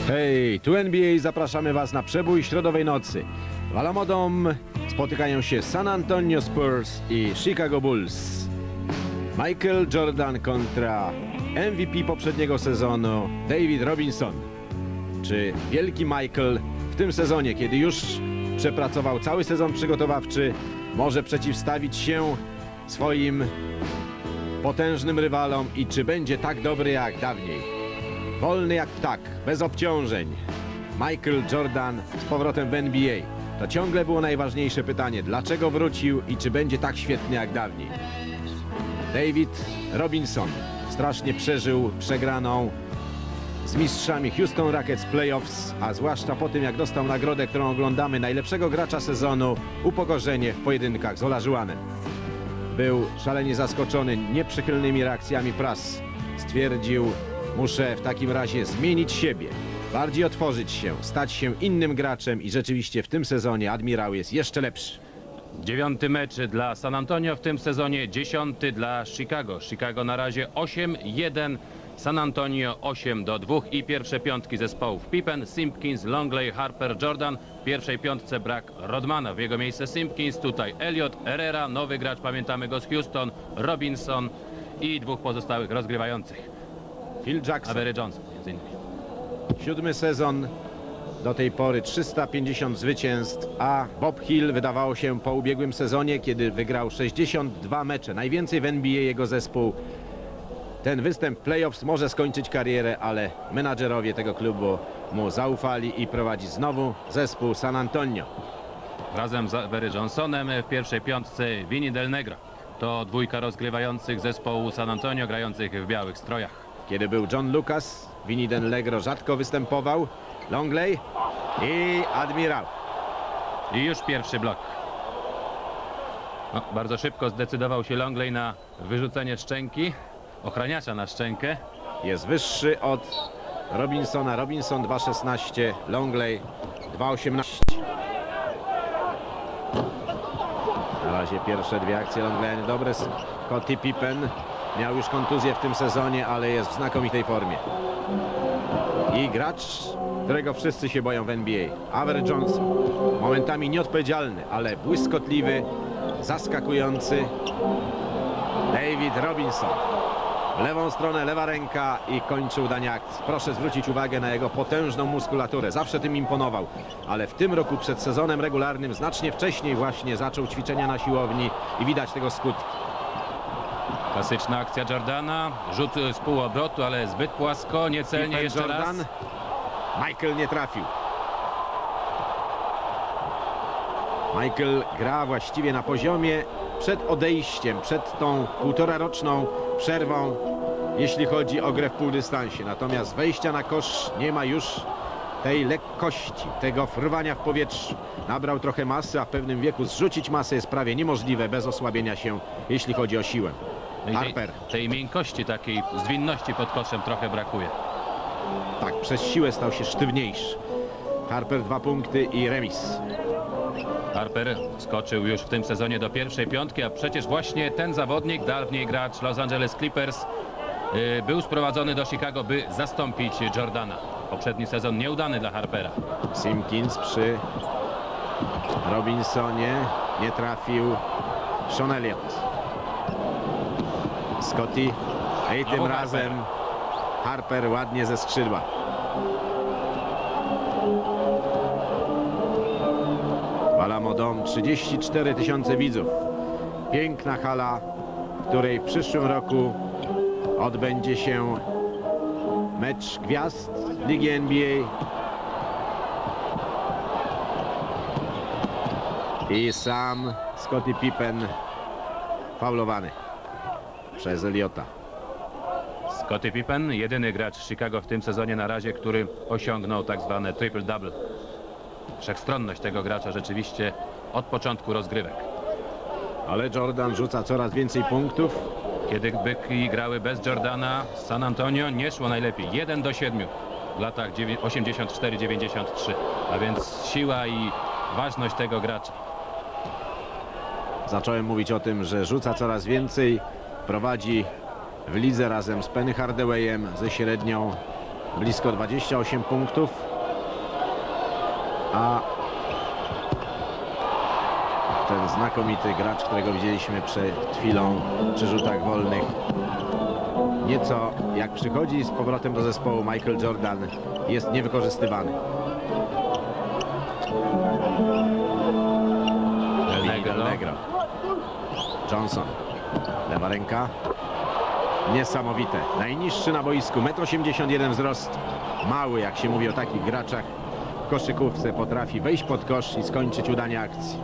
Hej, tu NBA, zapraszamy Was na przebój środowej nocy. W Alamo Dome spotykają się San Antonio Spurs i Chicago Bulls. Michael Jordan kontra MVP poprzedniego sezonu David Robinson. Czy wielki Michael w tym sezonie, kiedy już przepracował cały sezon przygotowawczy, może przeciwstawić się swoim potężnym rywalom i czy będzie tak dobry jak dawniej? Wolny jak ptak, bez obciążeń. Michael Jordan z powrotem w NBA. To ciągle było najważniejsze pytanie. Dlaczego wrócił i czy będzie tak świetny jak dawniej? David Robinson strasznie przeżył przegraną z mistrzami Houston Rockets Playoffs, a zwłaszcza po tym, jak dostał nagrodę, którą oglądamy, najlepszego gracza sezonu, upokorzenie w pojedynkach z Olajuwonem. Był szalenie zaskoczony nieprzychylnymi reakcjami pras. Stwierdził: muszę w takim razie zmienić siebie, bardziej otworzyć się, stać się innym graczem i rzeczywiście w tym sezonie admirał jest jeszcze lepszy. 9. mecz dla San Antonio w tym sezonie, 10. dla Chicago. Chicago na razie 8-1, San Antonio 8-2 i pierwsze piątki zespołów: Pippen, Simpkins, Longley, Harper, Jordan. W pierwszej piątce brak Rodmana, w jego miejsce Simpkins, tutaj Elliott, Herrera, nowy gracz, pamiętamy go z Houston, Robinson i dwóch pozostałych rozgrywających. Phil Jackson, Avery Johnson między innymi. 7. sezon, do tej pory 350 zwycięstw, a Bob Hill wydawało się po ubiegłym sezonie, kiedy wygrał 62 mecze, najwięcej w NBA jego zespół. Ten występ w playoffs może skończyć karierę, ale menadżerowie tego klubu mu zaufali i prowadzi znowu zespół San Antonio. Razem z Avery Johnsonem w pierwszej piątce Vinny Del Negro. To dwójka rozgrywających zespołu San Antonio, grających w białych strojach. Kiedy był John Lucas, Vinny Del Negro rzadko występował. Longley i admirał. I już pierwszy blok. No, bardzo szybko zdecydował się Longley na wyrzucenie szczęki, ochraniacza na szczękę. Jest wyższy od Robinsona. Robinson 2,16, Longley 2,18. Na razie pierwsze dwie akcje Longleya dobre. Scottie Pippen miał już kontuzję w tym sezonie, ale jest w znakomitej formie. I gracz, którego wszyscy się boją w NBA, Avery Johnson. Momentami nieodpowiedzialny, ale błyskotliwy, zaskakujący David Robinson. W lewą stronę, lewa ręka i kończy udanie akcji. Proszę zwrócić uwagę na jego potężną muskulaturę. Zawsze tym imponował, ale w tym roku przed sezonem regularnym znacznie wcześniej właśnie zaczął ćwiczenia na siłowni i widać tego skutki. Klasyczna akcja Jordana, rzut z półobrotu, ale zbyt płasko, niecelnie. Pippen, jeszcze Jordan. raz. Michael nie trafił. Michael gra właściwie na poziomie przed odejściem, przed tą półtoraroczną przerwą, jeśli chodzi o grę w półdystansie. Natomiast wejścia na kosz nie ma już tej lekkości, tego fruwania w powietrzu. Nabrał trochę masy, a w pewnym wieku zrzucić masę jest prawie niemożliwe bez osłabienia się, jeśli chodzi o siłę. Harper. Tej miękkości, takiej zwinności pod koszem trochę brakuje. Tak, przez siłę stał się sztywniejszy. Harper 2 punkty i remis. Harper skoczył już w tym sezonie do pierwszej piątki, a przecież właśnie ten zawodnik, dawniej gracz Los Angeles Clippers, był sprowadzony do Chicago, by zastąpić Jordana. Poprzedni sezon nieudany dla Harpera. Simpkins przy Robinsonie nie trafił. Sean Elliott. Scottie i tym Harper. razem Harper ładnie ze skrzydła. W Alamo Dome 34 000 widzów. Piękna hala, w której w przyszłym roku odbędzie się mecz gwiazd Ligi NBA. I sam Scottie Pippen faulowany przez Elliotta. Scottie Pippen, jedyny gracz Chicago w tym sezonie na razie, który osiągnął tak zwane triple-double. Wszechstronność tego gracza rzeczywiście od początku rozgrywek. Ale Jordan rzuca coraz więcej punktów. Kiedy byki grały bez Jordana, San Antonio nie szło najlepiej. 1-7 w latach 84-93. A więc siła i ważność tego gracza. Zacząłem mówić o tym, że rzuca coraz więcej. Prowadzi w lidze razem z Penny Hardawayem ze średnią blisko 28 punktów, a ten znakomity gracz, którego widzieliśmy przed chwilą przy rzutach wolnych, nieco jak przychodzi z powrotem do zespołu Michael Jordan, jest niewykorzystywany. Del Negro. Johnson. Lewa ręka. Niesamowite. Najniższy na boisku. 1,81 m wzrost. Mały, jak się mówi o takich graczach. W koszykówce potrafi wejść pod kosz i skończyć udanie akcji.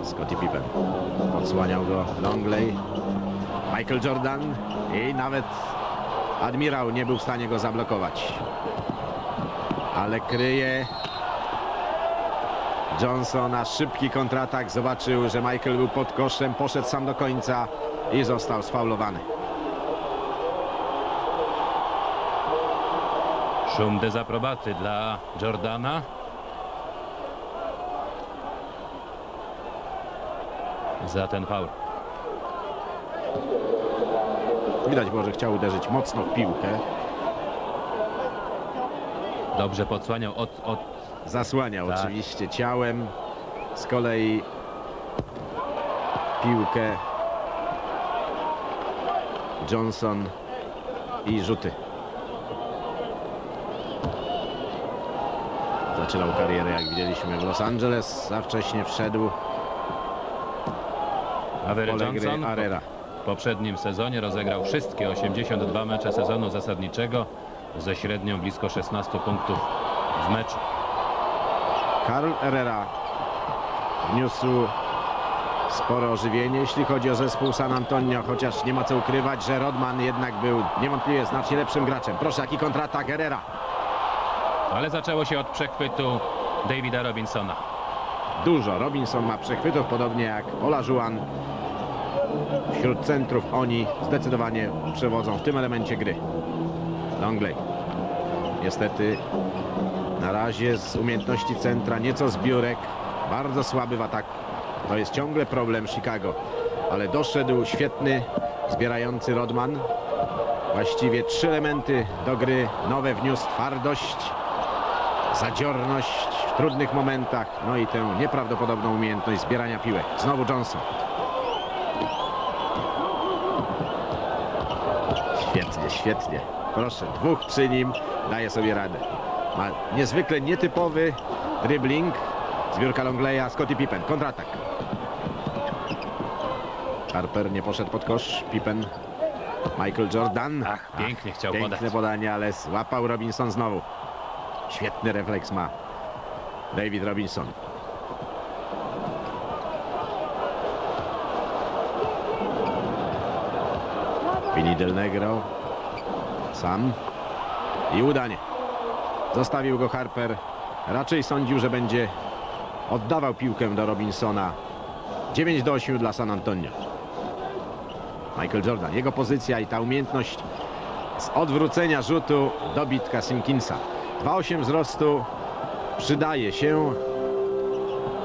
Scottie Pippen. Odsłaniał go Longley. Michael Jordan. I nawet admirał nie był w stanie go zablokować. Ale kryje Johnsona. Szybki kontratak. Zobaczył, że Michael był pod koszem. Poszedł sam do końca i został sfaulowany. Szum dezaprobaty dla Jordana. Za ten faul. Widać było, że chciał uderzyć mocno w piłkę. Dobrze podsłaniał od Zasłaniał Tak. oczywiście ciałem. Z kolei piłkę Johnson i rzuty. Zaczynał karierę, jak widzieliśmy, w Los Angeles. Za wcześnie wszedł Avery pole gry Johnson. Arera. W poprzednim sezonie rozegrał wszystkie 82 mecze sezonu zasadniczego ze średnią blisko 16 punktów w meczu. Karl Herrera wniósł spore ożywienie, jeśli chodzi o zespół San Antonio, chociaż nie ma co ukrywać, że Rodman jednak był niewątpliwie znacznie lepszym graczem. Proszę, jaki kontratak Herrera. Ale zaczęło się od przechwytu Davida Robinsona. Dużo. Robinson ma przechwytów, podobnie jak Olajuwon. Wśród centrów oni zdecydowanie przewodzą w tym elemencie gry. Longley. Niestety na razie z umiejętności centra nieco zbiórek. Bardzo słaby w ataku. To jest ciągle problem Chicago. Ale doszedł świetny, zbierający Rodman. Właściwie 3 elementy do gry nowe wniósł: twardość, zadziorność w trudnych momentach, no i tę nieprawdopodobną umiejętność zbierania piłek. Znowu Johnson. Świetnie, świetnie. Proszę, dwóch przy nim, daje sobie radę. Ma niezwykle nietypowy dribbling. Zbiórka Longleya, Scottie Pippen, kontratak. Harper nie poszedł pod kosz. Pippen, Michael Jordan. Pięknie chciał Piękne podać. podanie, ale złapał Robinson znowu. Świetny refleks ma David Robinson. Vinny Del Negro. Sam. I udanie. Zostawił go Harper. Raczej sądził, że będzie oddawał piłkę do Robinsona. 9-8 dla San Antonio. Michael Jordan. Jego pozycja i ta umiejętność z odwrócenia rzutu dobitka Simkinsa. 2,8 wzrostu przydaje się.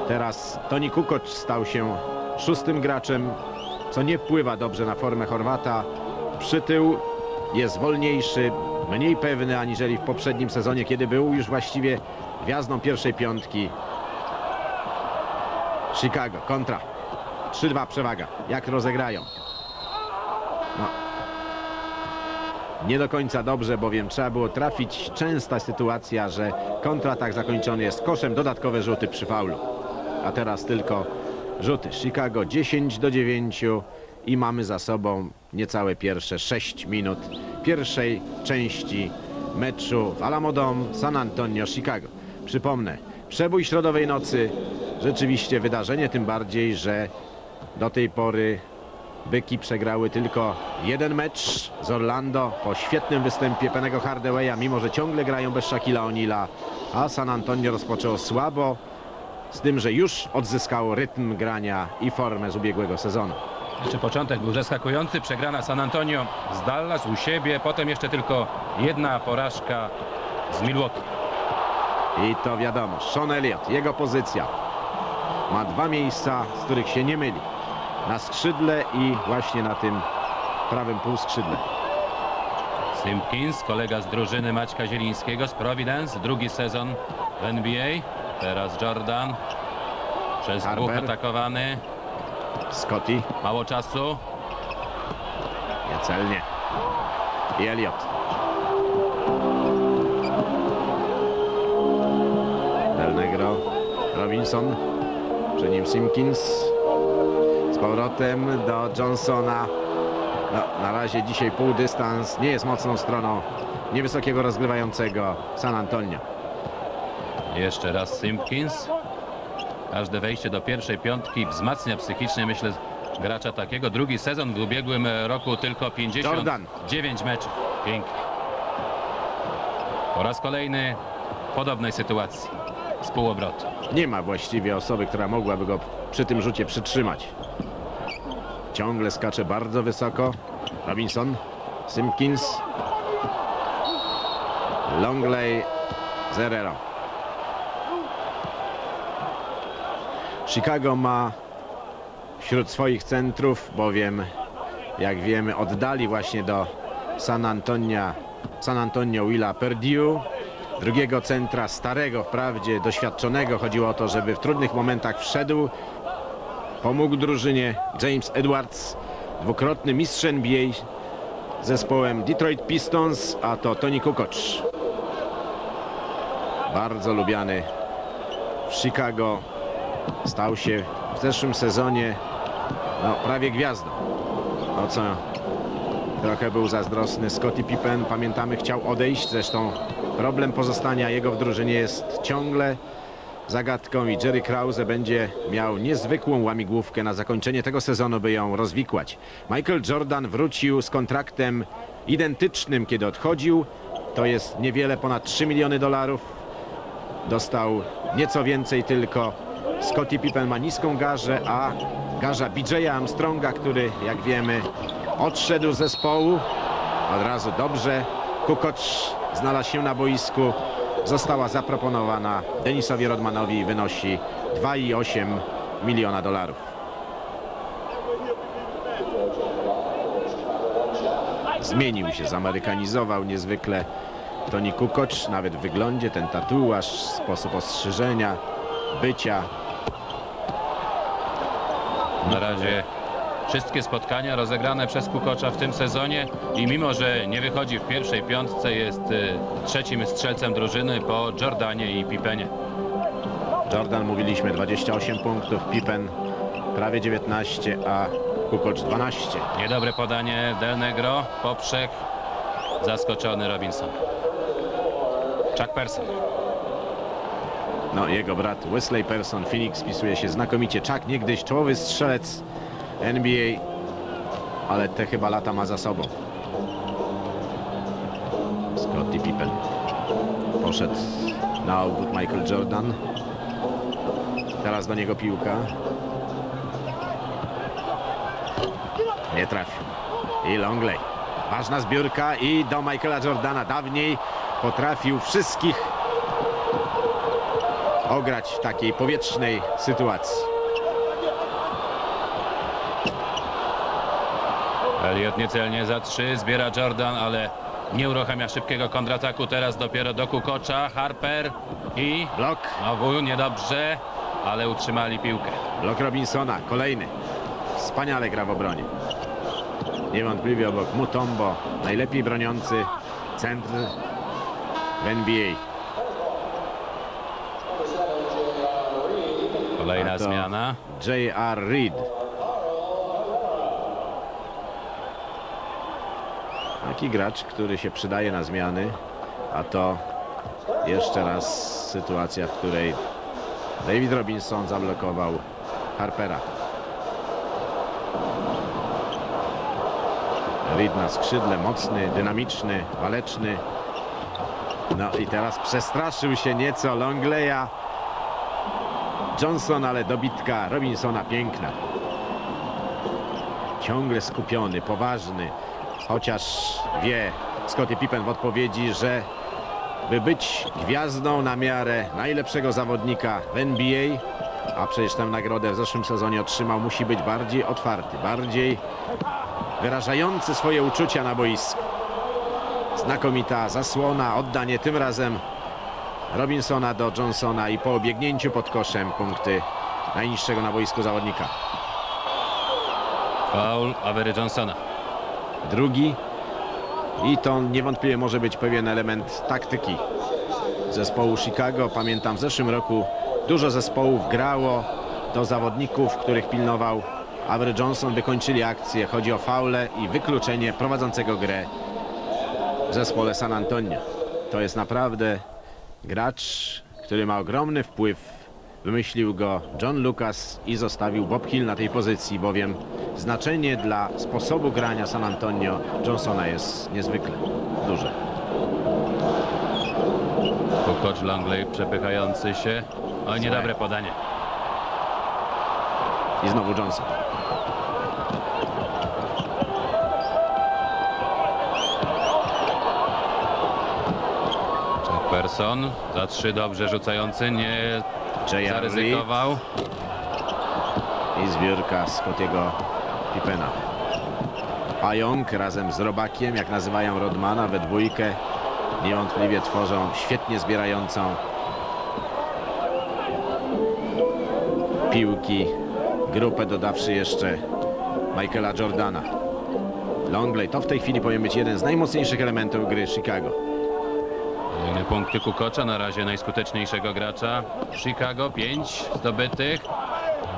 Teraz Toni Kukoc stał się 6. graczem, co nie wpływa dobrze na formę Chorwata. Przytył, jest wolniejszy, mniej pewny aniżeli w poprzednim sezonie, kiedy był już właściwie gwiazdą pierwszej piątki. Chicago kontra. 3-2 przewaga. Jak rozegrają? No. Nie do końca dobrze, bowiem trzeba było trafić. Częsta sytuacja, że kontratak zakończony jest koszem, dodatkowe rzuty przy faulu. A teraz tylko rzuty. Chicago 10-9 i mamy za sobą niecałe pierwsze 6 minut pierwszej części meczu w Alamodome San Antonio, Chicago. Przypomnę, przebój środowej nocy, rzeczywiście wydarzenie, tym bardziej, że do tej pory Byki przegrały tylko jeden mecz z Orlando po świetnym występie Pennego Hardawaya, mimo że ciągle grają bez Shaquilla O'Neala, a San Antonio rozpoczęło słabo, z tym, że już odzyskało rytm grania i formę z ubiegłego sezonu. Jeszcze początek był zaskakujący. Przegrana San Antonio z Dallas u siebie. Potem jeszcze tylko jedna porażka z Milwaukee. I to wiadomo, Sean Elliott, jego pozycja ma 2 miejsca, z których się nie myli. Na skrzydle i właśnie na tym prawym półskrzydle. Simpkins, kolega z drużyny Maćka Zielińskiego z Providence, drugi sezon w NBA. Teraz Jordan, przez Harper. dwóch atakowany, Scotty, mało czasu. niecelnie. I Elliott. Del Negro, Robinson, przy nim Simpkins. Z powrotem do Johnsona. No, na razie dzisiaj pół dystans nie jest mocną stroną niewysokiego rozgrywającego San Antonio. Jeszcze raz Simpkins. Każde wejście do pierwszej piątki wzmacnia psychicznie, myślę, gracza takiego. Drugi sezon w ubiegłym roku tylko 59 meczów. Pięknie. Po raz kolejny w podobnej sytuacji z półobrotu. Nie ma właściwie osoby, która mogłaby go przy tym rzucie przytrzymać. Ciągle skacze bardzo wysoko. Robinson, Simpkins, Longley, Zerero. Chicago ma wśród swoich centrów, bowiem jak wiemy oddali właśnie do San Antonio Willa Perdue, drugiego centra, starego wprawdzie, doświadczonego. Chodziło o to, żeby w trudnych momentach wszedł, pomógł drużynie. James Edwards, dwukrotny mistrz NBA z zespołem Detroit Pistons, a to Toni Kukoc. Bardzo lubiany w Chicago. Stał się w zeszłym sezonie prawie gwiazdą. O co trochę był zazdrosny Scottie Pippen. Pamiętamy, chciał odejść. Zresztą problem pozostania jego w drużynie jest ciągle zagadką i Jerry Krause będzie miał niezwykłą łamigłówkę na zakończenie tego sezonu, by ją rozwikłać. Michael Jordan wrócił z kontraktem identycznym, kiedy odchodził. To jest niewiele ponad $3 miliony. Dostał nieco więcej tylko. Scottie Pippen ma niską garzę, a garza B.J. Armstronga, który, jak wiemy, odszedł z zespołu. Od razu dobrze. Kukoc znalazł się na boisku. Została zaproponowana Dennisowi Rodmanowi i wynosi $2,8 miliona. Zmienił się, zamerykanizował niezwykle Toni Kukoc, nawet w wyglądzie, ten tatuaż, sposób ostrzyżenia, bycia. Na razie wszystkie spotkania rozegrane przez Kukocza w tym sezonie i mimo, że nie wychodzi w pierwszej piątce, jest trzecim strzelcem drużyny po Jordanie i Pippenie. Jordan, mówiliśmy, 28 punktów, Pippen prawie 19, a Kukoc 12. Niedobre podanie Del Negro, poprzek, zaskoczony Robinson. Chuck Person. No, jego brat Wesley Person, Phoenix, spisuje się znakomicie. Chuck, niegdyś czołowy strzelec NBA, ale te chyba lata ma za sobą. Scottie Pippen poszedł na obwód Michael Jordan. Teraz do niego piłka. Nie trafił. I Longley. Ważna zbiórka i do Michaela Jordana. Dawniej potrafił wszystkich ograć w takiej powietrznej sytuacji. Elliott niecelnie za 3, zbiera Jordan, ale nie uruchamia szybkiego kontrataku. Teraz dopiero do Kukocza, Harper i Blok. znowu niedobrze, ale utrzymali piłkę. Blok Robinsona, kolejny. Wspaniale gra w obronie. Niewątpliwie obok Mutombo, najlepiej broniący centr w NBA. Kolejna A to zmiana. J.R. Reed. Taki gracz, który się przydaje na zmiany, a to jeszcze raz sytuacja, w której David Robinson zablokował Harpera. Reed na skrzydle, mocny, dynamiczny, waleczny. No i teraz przestraszył się nieco Longleya. Johnson, ale dobitka Robinsona piękna. Ciągle skupiony, poważny, chociaż wie Scottie Pippen w odpowiedzi, że by być gwiazdą na miarę najlepszego zawodnika w NBA, a przecież tę nagrodę w zeszłym sezonie otrzymał, musi być bardziej otwarty, bardziej wyrażający swoje uczucia na boisku. Znakomita zasłona, oddanie tym razem Robinsona do Johnsona i po obiegnięciu pod koszem punkty najniższego na boisku zawodnika. Foul Avery Johnsona. Drugi i to niewątpliwie może być pewien element taktyki zespołu Chicago. Pamiętam, w zeszłym roku dużo zespołów grało do zawodników, których pilnował Avery Johnson, by kończyli akcję. Chodzi o faule i wykluczenie prowadzącego grę w zespole San Antonio. To jest naprawdę gracz, który ma ogromny wpływ. Wymyślił go John Lucas i zostawił Bob Hill na tej pozycji, bowiem znaczenie dla sposobu grania San Antonio Johnsona jest niezwykle duże. Kukoc Langley przepychający się. Oj, niedobre podanie. I znowu Johnson. Jefferson za 3 dobrze rzucający, nie J.R. zaryzykował. I zbiórka Scottiego Pippena. Pająk razem z Robakiem, jak nazywają Rodmana, we dwójkę niewątpliwie tworzą świetnie zbierającą piłki grupę, dodawszy jeszcze Michaela Jordana. Longley to w tej chwili powinien być jeden z najmocniejszych elementów gry Chicago. Kolejne punkty Kukocza, na razie najskuteczniejszego gracza Chicago, 5 zdobytych.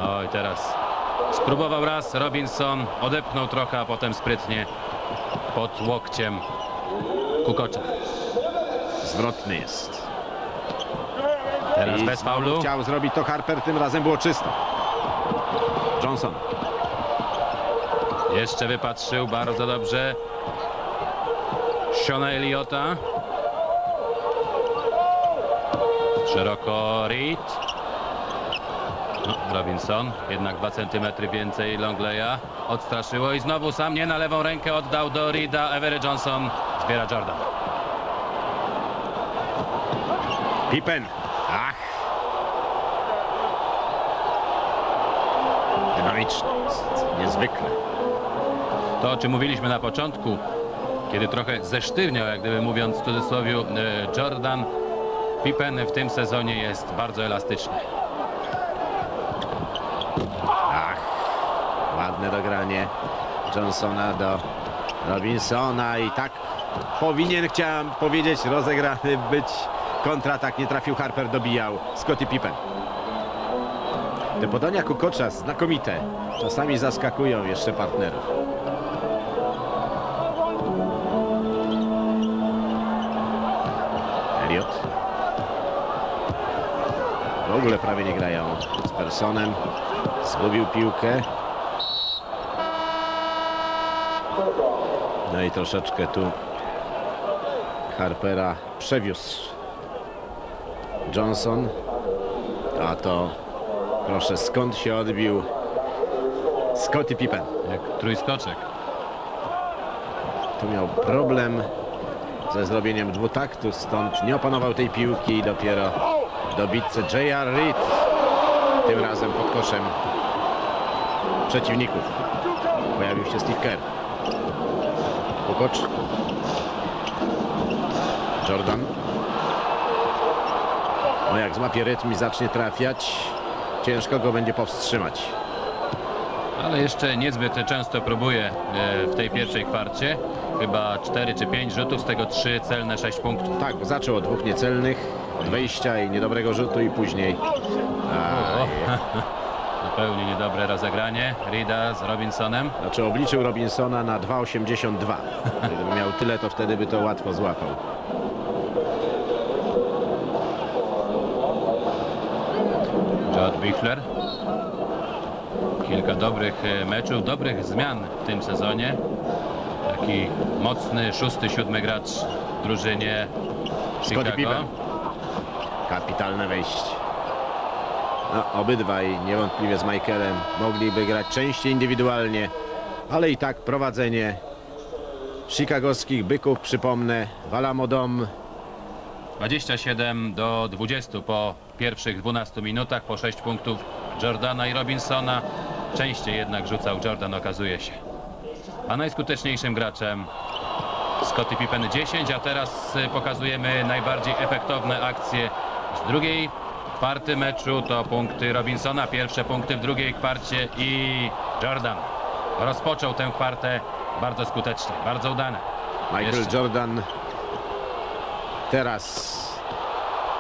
Oj, teraz spróbował raz Robinson, odepchnął trochę, a potem sprytnie pod łokciem Kukocza. Zwrotny jest. Teraz I bez znowu faulu. chciał zrobić to Harper, tym razem było czysto. Johnson. Jeszcze wypatrzył bardzo dobrze Shona Elliotta. Szeroko Reed. No, Robinson, jednak 2 cm więcej Longleya. Odstraszyło i znowu sam nie na lewą rękę oddał do Reeda. Avery Johnson zbiera Jordan. Pippen. Ach. Dynamiczny jest. Niezwykle. To, o czym mówiliśmy na początku, kiedy trochę zesztywniał, jak gdyby mówiąc w cudzysłowie, Jordan, Pippen w tym sezonie jest bardzo elastyczny. Ach. Ładne dogranie Johnsona do Robinsona i tak powinien, chciałem powiedzieć, rozegrany być kontratak. Nie trafił Harper, dobijał Scottie Pippen. Te podania Kukocza znakomite. Czasami zaskakują jeszcze partnerów. Elliott. W ogóle prawie nie grają z Personem. Zgubił piłkę. No i troszeczkę tu Harpera przewiózł Johnson. A to proszę, skąd się odbił Scottie Pippen. Jak trójskoczek. Tu miał problem ze zrobieniem dwutaktu, stąd nie opanował tej piłki i dopiero dobitce J.R. Reed. Tym razem pod koszem przeciwników pojawił się Steve Kerr. Kukoc. Jordan. No jak złapie rytm i zacznie trafiać, ciężko go będzie powstrzymać. Ale jeszcze niezbyt często próbuje w tej pierwszej kwarcie. Chyba 4 czy 5 rzutów, z tego 3 celne, 6 punktów. Tak, bo zaczął od 2 niecelnych, od wejścia i niedobrego rzutu i później... Zupełnie niedobre rozegranie Reeda z Robinsonem. Znaczy obliczył Robinsona na 2,82. Gdyby miał tyle, to wtedy by to łatwo złapał. Jod Bichler. Kilka dobrych meczów, dobrych zmian w tym sezonie. Taki mocny 6., 7. gracz w drużynie Scottie Chicago. Pippen. Kapitalne wejście. No, obydwaj niewątpliwie z Michaelem mogliby grać częściej indywidualnie, ale i tak prowadzenie chicagowskich byków, przypomnę, w Alamo Dome. 27-20 po pierwszych 12 minutach, po 6 punktów Jordana i Robinsona. Częściej jednak rzucał Jordan, okazuje się. A najskuteczniejszym graczem Scottie Pippen 10, a teraz pokazujemy najbardziej efektowne akcje z drugiej kwarty meczu. To punkty Robinsona, pierwsze punkty w drugiej kwarcie i Jordan rozpoczął tę kwartę bardzo skutecznie, bardzo udane. Michael Jeszcze. Jordan teraz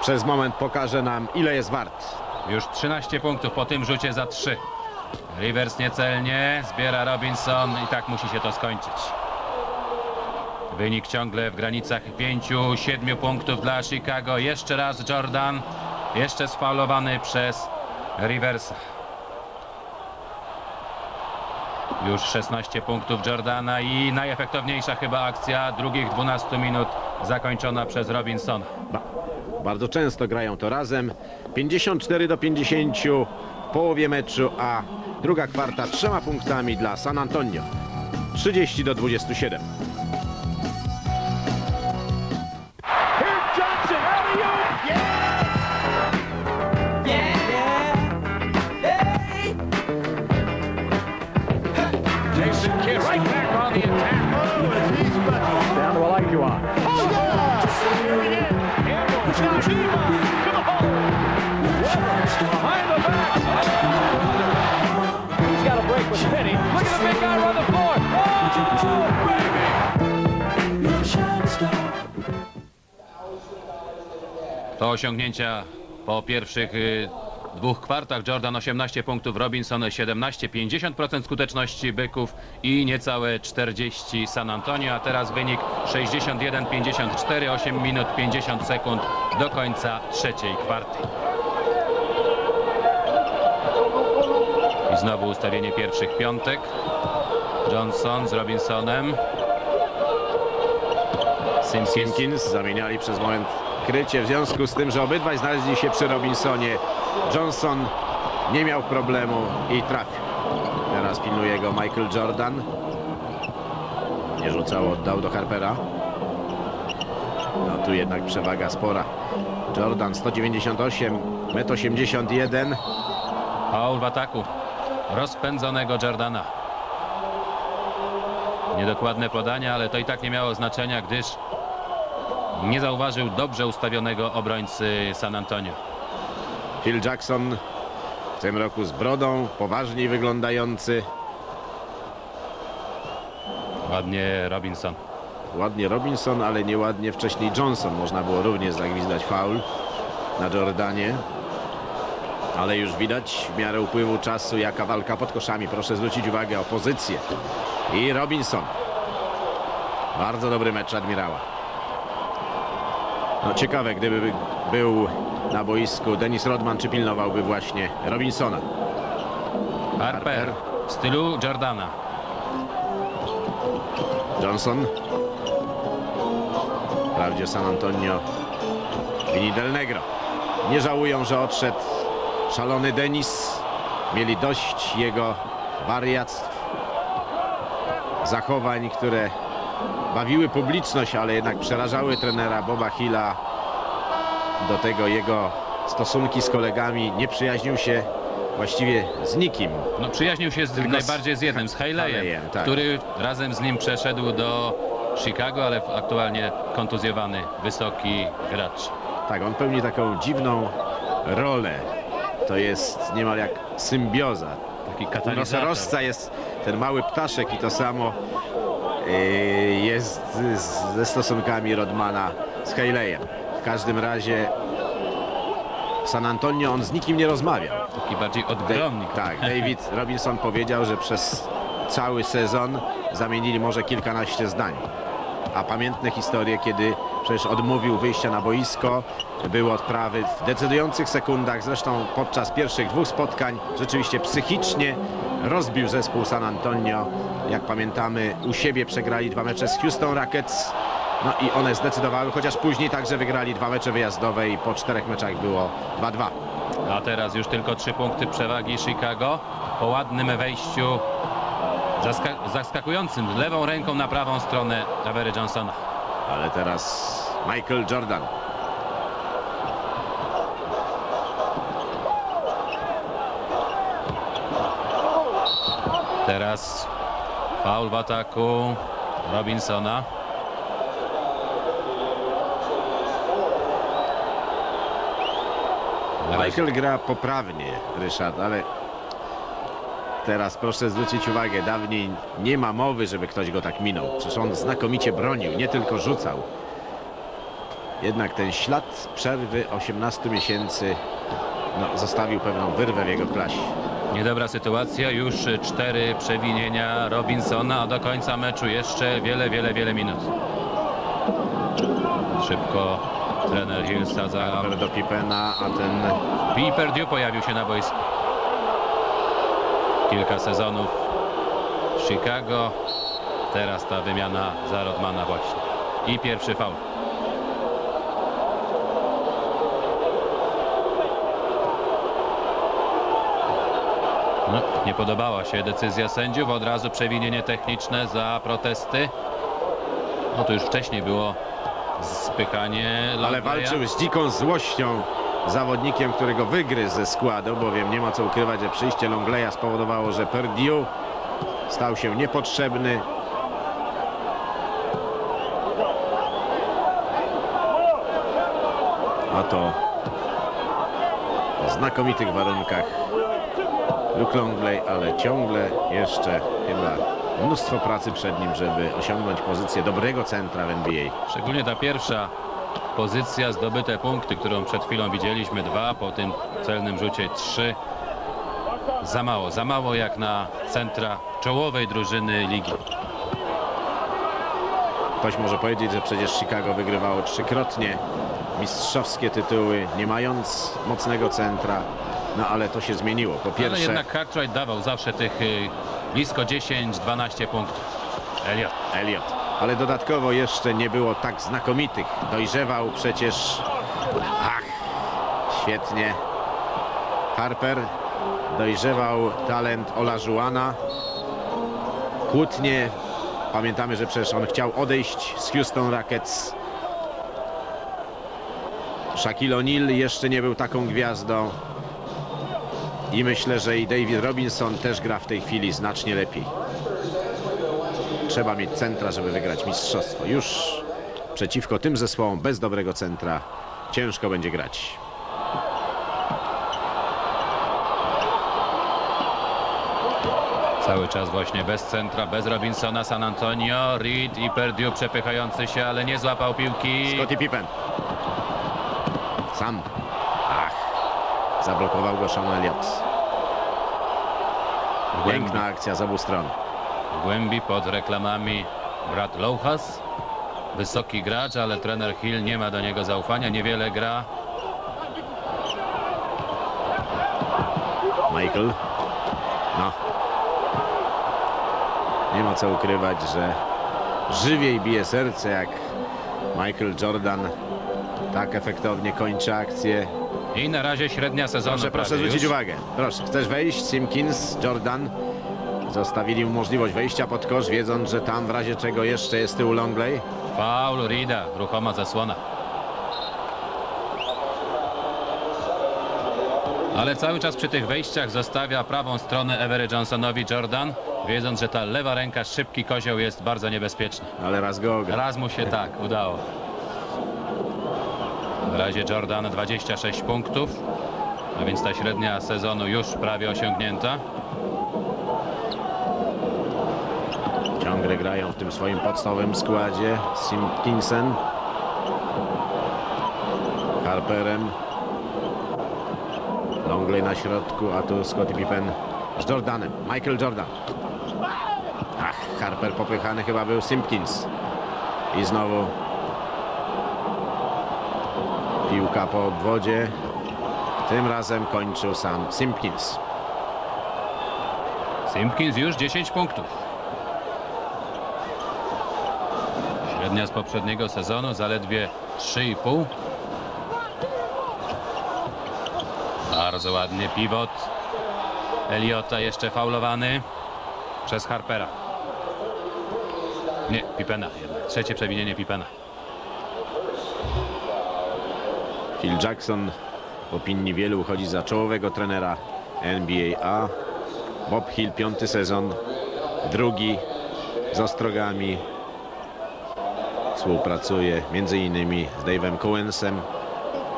przez moment pokaże nam, ile jest wart. Już 13 punktów po tym rzucie za 3. Rivers niecelnie, zbiera Robinson i tak musi się to skończyć. Wynik ciągle w granicach 5-7 punktów dla Chicago. Jeszcze raz Jordan, jeszcze sfaulowany przez Riversa. Już 16 punktów Jordana i najefektowniejsza chyba akcja drugich 12 minut zakończona przez Robinsona. Bardzo często grają to razem. 54-50 w połowie meczu, a druga kwarta 3 punktami dla San Antonio. 30-27. Jason Kidd right back on the attack. Down to Olajuwon. Oh, yeah! Campbell, Najima to the hole. Behind the back. He's got a break with Penny. Look at the big guy run the floor. Oh, baby! To osiągnięcia po pierwszych dwóch kwartach. Jordan 18 punktów, Robinson 17, 50% skuteczności Byków i niecałe 40 San Antonio, a teraz wynik 61-54, 8 minut 50 sekund do końca trzeciej kwarty. I znowu ustawienie pierwszych piątek. Johnson z Robinsonem. Simpkins zamieniali przez moment krycie w związku z tym, że obydwaj znaleźli się przy Robinsonie. Johnson nie miał problemu i trafił. Teraz pilnuje go Michael Jordan. Nie rzucał, oddał do Harpera. No tu jednak przewaga spora. Jordan 198, 1,81 m. Foul w ataku rozpędzonego Jordana. Niedokładne podania, ale to i tak nie miało znaczenia, gdyż nie zauważył dobrze ustawionego obrońcy San Antonio. Phil Jackson w tym roku z brodą, poważniej wyglądający. Ładnie Robinson. Ładnie Robinson, ale nieładnie wcześniej Johnson. Można było również zagwizdać faul na Jordanie. Ale już widać w miarę upływu czasu, jaka walka pod koszami. Proszę zwrócić uwagę o pozycję. I Robinson. Bardzo dobry mecz Admirała. No ciekawe, gdyby był na boisku Dennis Rodman, czy pilnowałby właśnie Robinsona. Harper w stylu Jordana. Johnson. Wprawdzie San Antonio wini Del Negro. Nie żałują, że odszedł szalony Dennis. Mieli dość jego wariactw, zachowań, które bawiły publiczność, ale jednak przerażały trenera Boba Hilla. Do tego jego stosunki z kolegami, nie przyjaźnił się właściwie z nikim. No, przyjaźnił się najbardziej z jednym, z Haleyem, tak. który razem z nim przeszedł do Chicago, ale aktualnie kontuzjowany, wysoki gracz. Tak, on pełni taką dziwną rolę. To jest niemal jak symbioza. Taki katalizator. Nosorożca jest ten mały ptaszek i to samo jest ze stosunkami Rodmana z Haleyem. W każdym razie w San Antonio on z nikim nie rozmawiał. Taki bardziej odgromnik. Tak, David Robinson powiedział, że przez cały sezon zamienili może kilkanaście zdań. A pamiętne historie, kiedy przecież odmówił wyjścia na boisko, były odprawy w decydujących sekundach. Zresztą podczas pierwszych dwóch spotkań rzeczywiście psychicznie rozbił zespół San Antonio. Jak pamiętamy, u siebie przegrali 2 mecze z Houston Rockets. No i one zdecydowały, chociaż później także wygrali 2 mecze wyjazdowe i po 4 meczach było 2-2. A teraz już tylko 3 punkty przewagi Chicago. Po ładnym wejściu zaskakującym lewą ręką na prawą stronę Avery Johnsona. Ale teraz Michael Jordan. Teraz faul w ataku Robinsona. Michael gra poprawnie, Ryszard, ale teraz proszę zwrócić uwagę, dawniej nie ma mowy, żeby ktoś go tak minął. Przecież on znakomicie bronił, nie tylko rzucał. Jednak ten ślad przerwy 18 miesięcy zostawił pewną wyrwę w jego klasie. Niedobra sytuacja, już 4 przewinienia Robinsona, a do końca meczu jeszcze wiele minut. Szybko trener Hill sadza. Do Pippena, a ten Perdue pojawił się na boisku. Kilka sezonów w Chicago. Teraz ta wymiana za Rodmana właśnie. I pierwszy faul. No, nie podobała się decyzja sędziów. Od razu przewinienie techniczne za protesty. No to już wcześniej było spychanie ale Longleya. walczył z dziką złością zawodnikiem, którego wygryzł ze składu, bowiem nie ma co ukrywać, że przyjście Longleya spowodowało, że Perdue stał się niepotrzebny. A to w znakomitych warunkach Luke Longley, ale ciągle jeszcze chyba mnóstwo pracy przed nim, żeby osiągnąć pozycję dobrego centra w NBA. Szczególnie ta pierwsza pozycja, zdobyte punkty, którą przed chwilą widzieliśmy, 2, po tym celnym rzucie 3. Za mało jak na centra czołowej drużyny ligi. Ktoś może powiedzieć, że przecież Chicago wygrywało 3-krotnie mistrzowskie tytuły, nie mając mocnego centra. No ale to się zmieniło. Po Ale pierwsze, jednak Cartwright dawał zawsze tych blisko 10-12 punktów. Elliott. Ale dodatkowo jeszcze nie było tak znakomitych. Dojrzewał przecież. Ach, świetnie. Harper. Dojrzewał talent Olajuwona. Kłótnie. Pamiętamy, że przecież on chciał odejść z Houston Rockets. Shaquille O'Neal jeszcze nie był taką gwiazdą. I myślę, że i David Robinson też gra w tej chwili znacznie lepiej. Trzeba mieć centra, żeby wygrać mistrzostwo. Już przeciwko tym zespołom bez dobrego centra ciężko będzie grać. Cały czas właśnie bez centra, bez Robinsona, San Antonio. Reed i Perdue przepychający się, ale nie złapał piłki. Scottie Pippen. Sam. Ach. Zablokował go Sean Elliott. Piękna akcja z obu stron. W głębi pod reklamami Brad Louhas. Wysoki gracz, ale trener Hill nie ma do niego zaufania, niewiele gra. Michael. No. Nie ma co ukrywać, że żywiej bije serce, jak Michael Jordan tak efektownie kończy akcję. I na razie średnia sezonu. Proszę zwrócić uwagę. Proszę, chcesz wejść? Simpkins, Jordan. Zostawili mu możliwość wejścia pod kosz, wiedząc, że tam w razie czego jeszcze jest tył Longley. Faul Reeda, ruchoma zasłona. Ale cały czas przy tych wejściach zostawia prawą stronę Avery Johnsonowi Jordan, wiedząc, że ta lewa ręka, szybki kozioł jest bardzo niebezpieczna. Ale raz go ogra. Raz mu się tak udało. W razie Jordan 26 punktów, a więc ta średnia sezonu już prawie osiągnięta. Ciągle grają w tym swoim podstawowym składzie z Simpkinsem, Harperem, Longley na środku, a tu Scottie Pippen z Jordanem. Michael Jordan. Ach, Harper popychany chyba był Simpkins. I znowu piłka po obwodzie. Tym razem kończył sam Simpkins. Simpkins już 10 punktów. Średnia z poprzedniego sezonu zaledwie 3,5. Bardzo ładnie pivot Elliotta, jeszcze faulowany przez Harpera. Nie, Pippena jednak. Trzecie przewinienie Pippena. Phil Jackson w opinii wielu uchodzi za czołowego trenera NBA, a Bob Hill 5. sezon, drugi z Ostrogami. Współpracuje m.in. z Dave'em Cowensem,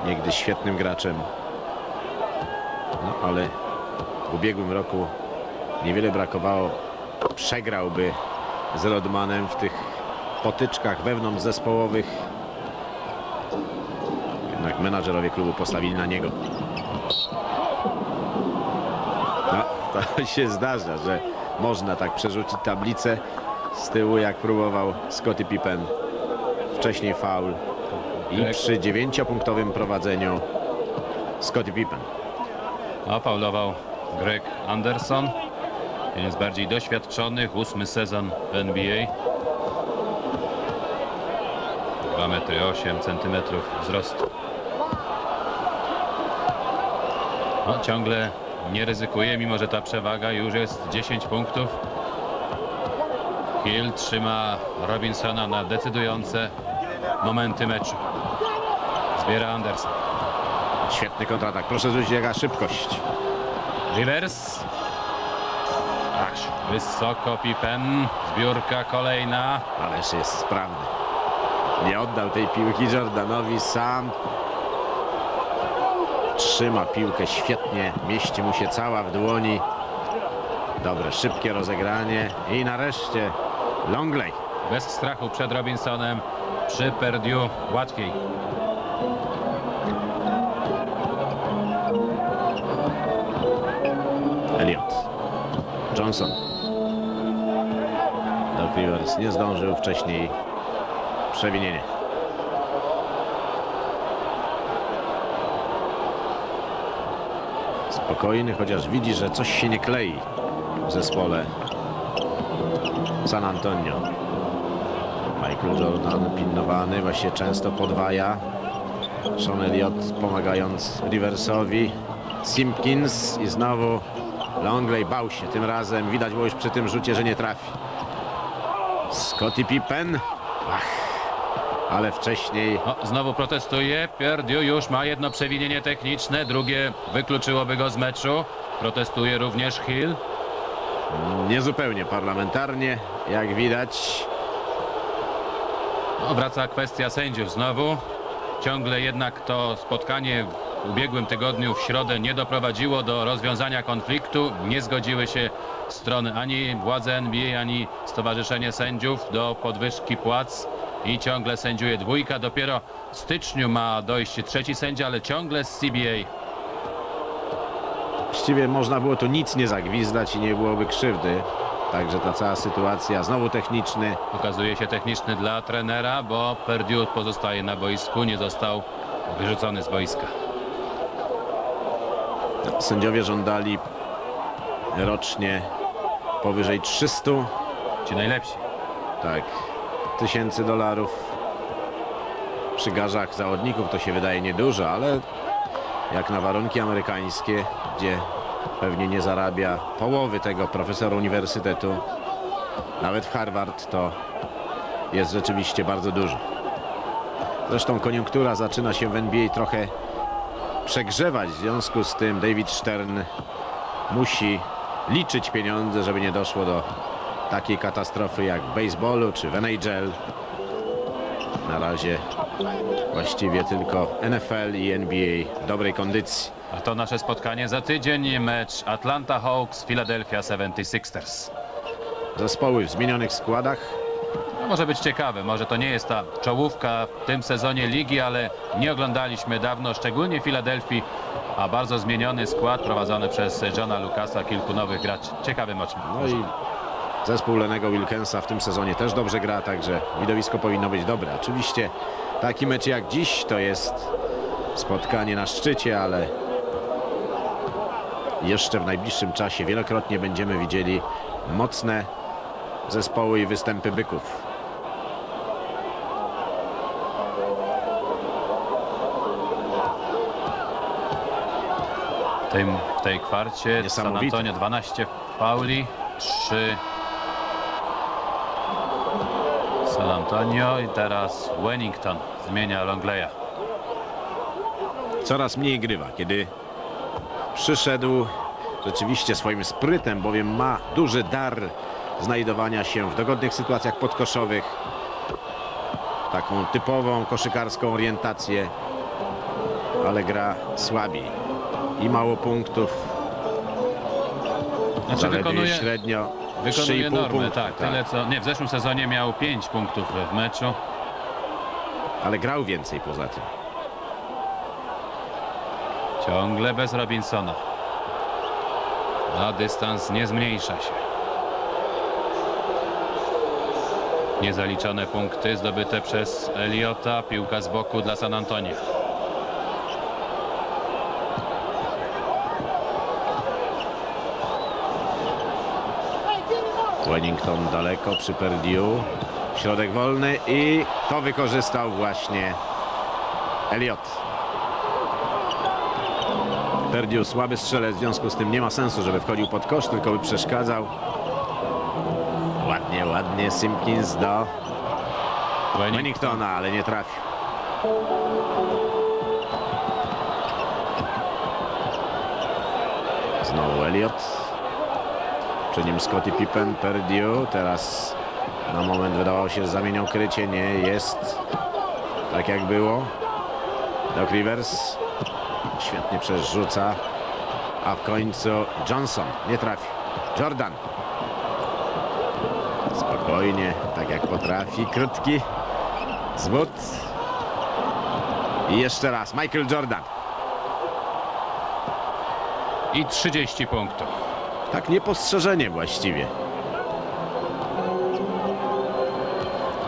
niegdyś świetnym graczem. No ale w ubiegłym roku niewiele brakowało. Przegrałby z Rodmanem w tych potyczkach wewnątrzzespołowych. Jednak menadżerowie klubu postawili na niego. No, to się zdarza, że można tak przerzucić tablicę z tyłu, jak próbował Scottie Pippen. Wcześniej faul i przy 9-punktowym prowadzeniu Scottie Pippen. No, faulował Greg Anderson. Jeden z bardziej doświadczonych, 8. sezon w NBA. 2,8 m wzrostu. No, ciągle nie ryzykuje, mimo że ta przewaga już jest 10 punktów. Hill trzyma Robinsona na decydujące momenty meczu. Zbiera Anderson. Świetny kontratak. Proszę zwrócić, jaka szybkość. Rivers. Wysoko Pippen. Zbiórka kolejna. Ależ jest sprawny. Nie oddał tej piłki Jordanowi sam. Trzyma piłkę świetnie. Mieści mu się cała w dłoni. Dobre, szybkie rozegranie. I nareszcie Longley. Bez strachu przed Robinsonem. Przy Perdue łatwiej. Elliott. Johnson. Doc Rivers nie zdążył wcześniej. Przewinienie. Spokojny, chociaż widzi, że coś się nie klei w zespole San Antonio. Michael Jordan pilnowany, właśnie często podwaja. Sean Elliott pomagając Riversowi. Simpkins i znowu Longley bał się. Tym razem widać było już przy tym rzucie, że nie trafi. Scottie Pippen. Ale wcześniej Znowu protestuje. Perdue już ma jedno przewinienie techniczne. Drugie wykluczyłoby go z meczu. Protestuje również Hill. niezupełnie parlamentarnie, jak widać. Wraca kwestia sędziów znowu. Ciągle jednak to spotkanie w ubiegłym tygodniu w środę nie doprowadziło do rozwiązania konfliktu. Nie zgodziły się strony ani władze NBA, ani Stowarzyszenie Sędziów do podwyżki płac i ciągle sędziuje dwójka. Dopiero w styczniu ma dojść trzeci sędzia, ale ciągle z CBA. Właściwie można było tu nic nie zagwizdać i nie byłoby krzywdy. Także ta cała sytuacja, znowu techniczny. Okazuje się techniczny dla trenera, bo Perdue pozostaje na boisku, nie został wyrzucony z boiska. Sędziowie żądali rocznie powyżej 300 Ci najlepsi. tysięcy dolarów. Przy garzach zawodników to się wydaje niedużo, ale jak na warunki amerykańskie, gdzie pewnie nie zarabia połowy tego profesora uniwersytetu, nawet w Harvard, to jest rzeczywiście bardzo dużo. Zresztą koniunktura zaczyna się w NBA trochę przegrzewać, w związku z tym David Stern musi liczyć pieniądze, żeby nie doszło do takiej katastrofy jak w baseballu czy w NHL. Na razie właściwie tylko NFL i NBA w dobrej kondycji. A to nasze spotkanie za tydzień. Mecz Atlanta Hawks, Philadelphia 76ers. Zespoły w zmienionych składach. No, może być ciekawe, może to nie jest ta czołówka w tym sezonie ligi, ale nie oglądaliśmy dawno, szczególnie Filadelfii, a bardzo zmieniony skład prowadzony przez Johna Lucasa, kilku nowych graczy. Ciekawy mecz. No i zespół Lennego Wilkensa w tym sezonie też dobrze gra, także widowisko powinno być dobre. Oczywiście taki mecz jak dziś to jest spotkanie na szczycie, ale jeszcze w najbliższym czasie wielokrotnie będziemy widzieli mocne zespoły i występy byków. W tej kwarcie San Niesamowite. Antonio 12 fauli, 3 San Antonio i teraz Wennington zmienia Longleya. Coraz mniej grywa, kiedy przyszedł rzeczywiście swoim sprytem, bowiem ma duży dar znajdowania się w dogodnych sytuacjach podkoszowych. Taką typową koszykarską orientację, ale gra słabiej. i mało punktów. Znaczy Zaledwie wykonuje średnio Wykonuje 3,5 normę, punktu. tak, tyle co... Nie, w zeszłym sezonie miał 5 punktów w meczu. Ale grał więcej poza tym. Ciągle bez Robinsona. A dystans nie zmniejsza się. Niezaliczone punkty zdobyte przez Elliotta. Piłka z boku dla San Antonio. Wellington daleko przy Perdiu. Środek wolny i to wykorzystał właśnie Elliott. Perdiu słaby strzelec, w związku z tym nie ma sensu, żeby wchodził pod kosz, tylko by przeszkadzał. Ładnie, ładnie Simpkins do Wellingtona, ale nie trafił. Znowu Elliott. Przy nim Scottie Pippen, Perdiu. Teraz na moment wydawało się, że zamienią krycie. Nie jest tak jak było. Doc Rivers świetnie przerzuca, a w końcu Johnson nie trafi. Jordan spokojnie, tak jak potrafi, krótki zwód i jeszcze raz Michael Jordan. I 30 punktów. Tak niepostrzeżenie właściwie.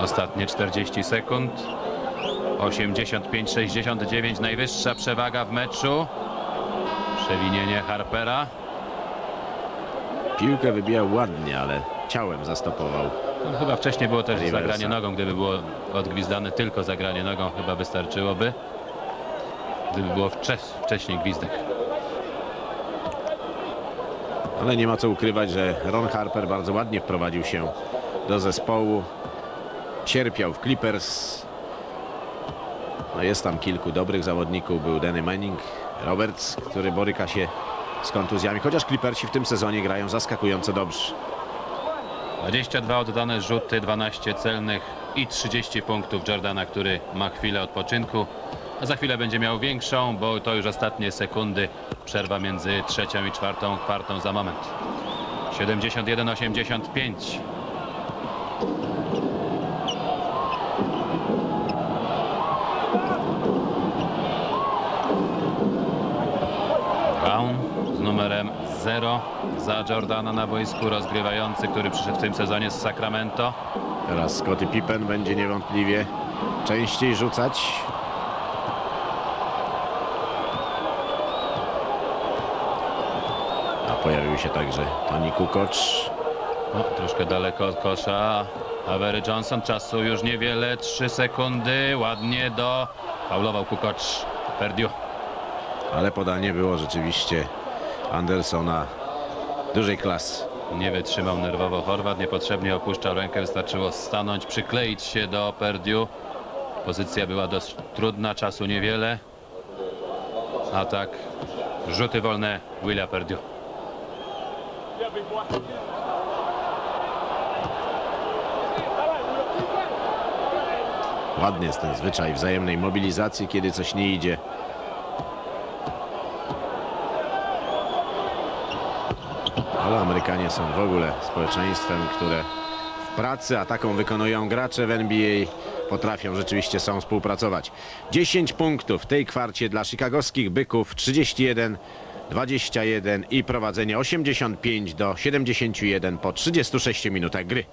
Ostatnie 40 sekund. 85-69, najwyższa przewaga w meczu. Przewinienie Harpera. Piłkę wybijał ładnie, ale ciałem zastopował. No, chyba wcześniej było też Riversa. zagranie nogą. Gdyby było odgwizdane tylko zagranie nogą, chyba wystarczyłoby. Gdyby było wcześniej gwizdek. Ale nie ma co ukrywać, że Ron Harper bardzo ładnie wprowadził się do zespołu. Cierpiał w Clippers. No jest tam kilku dobrych zawodników. Był Danny Manning, Roberts, który boryka się z kontuzjami. Chociaż Clippersi w tym sezonie grają zaskakująco dobrze. 22 oddane rzuty, 12 celnych i 30 punktów Jordana, który ma chwilę odpoczynku. A za chwilę będzie miał większą, bo to już ostatnie sekundy. Przerwa między trzecią i czwartą kwartą za moment. 71-85. Brown z numerem 0 za Jordana na boisku, rozgrywający, który przyszedł w tym sezonie z Sacramento. Teraz Scottie Pippen będzie niewątpliwie częściej rzucać. A pojawił się także Tony Kukoc. No, troszkę daleko od kosza. Avery Johnson, czasu już niewiele, 3 sekundy, ładnie faulował Kukoc. Perdiu. Ale podanie było rzeczywiście Andersona dużej klasy. Nie wytrzymał nerwowo Chorwat, niepotrzebnie opuszczał rękę, wystarczyło stanąć, przykleić się do Perdiu. Pozycja była dość trudna, czasu niewiele. Atak, rzuty wolne Willa Perdiu. Ładny jest ten zwyczaj wzajemnej mobilizacji, kiedy coś nie idzie. Ale Amerykanie są w ogóle społeczeństwem, które w pracy, a taką wykonują gracze w NBA, potrafią rzeczywiście współpracować. 10 punktów w tej kwarcie dla chicagowskich Byków, 31-21 i prowadzenie 85-71 po 36 minutach gry.